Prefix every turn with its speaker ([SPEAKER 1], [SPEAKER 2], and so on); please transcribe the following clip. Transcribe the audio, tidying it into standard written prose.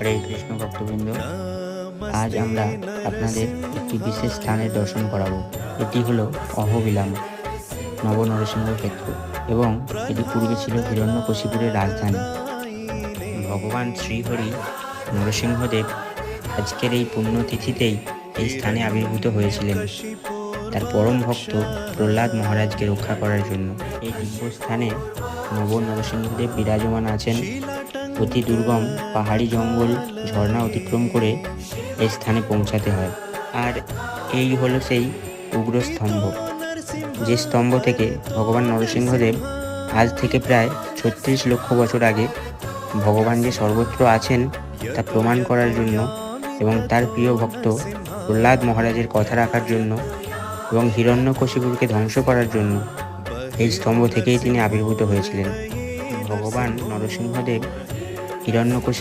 [SPEAKER 1] হরে কৃষ্ণ ভক্তবৃন্দ, আজ আমরা আপনাদের একটি বিশেষ স্থানের দর্শন করাবো। এটি হলো অহোবিলাম নব নরসিংহ ক্ষেত্র এবং এটি পূর্বে ছিল হিরণ্যকশিপুরের রাজধানী। ভগবান শ্রীহরি নরসিংহদেব আজকের এই পুণ্যতিথিতেই এই স্থানে আবির্ভূত হয়েছিলেন তার পরম ভক্ত প্রহ্লাদ মহারাজকে রক্ষা করার জন্য। এই দিব্যস্থানে নব নরসিংহদেব বিরাজমান আছেন। অতি দুর্গম পাহাড়ি জঙ্গল ঝর্ণা অতিক্রম করে এই স্থানে পৌঁছাতে হয়। আর এই হলো সেই উগ্র স্তম্ভ, যে স্তম্ভ থেকে ভগবান নরসিংহদেব আজ থেকে প্রায় ৩৬ লক্ষ বছর আগে ভগবান যে সর্বত্র আছেন তা প্রমাণ করার জন্য এবং তার প্রিয় ভক্ত প্রহ্লাদ মহারাজের কথা রাখার জন্য এবং হিরণ্যকশিপুরকে ধ্বংস করার জন্য এই স্তম্ভ থেকেই তিনি আবির্ভূত হয়েছিলেন। ভগবান নরসিংহদেব হিরণ্যকশিপুর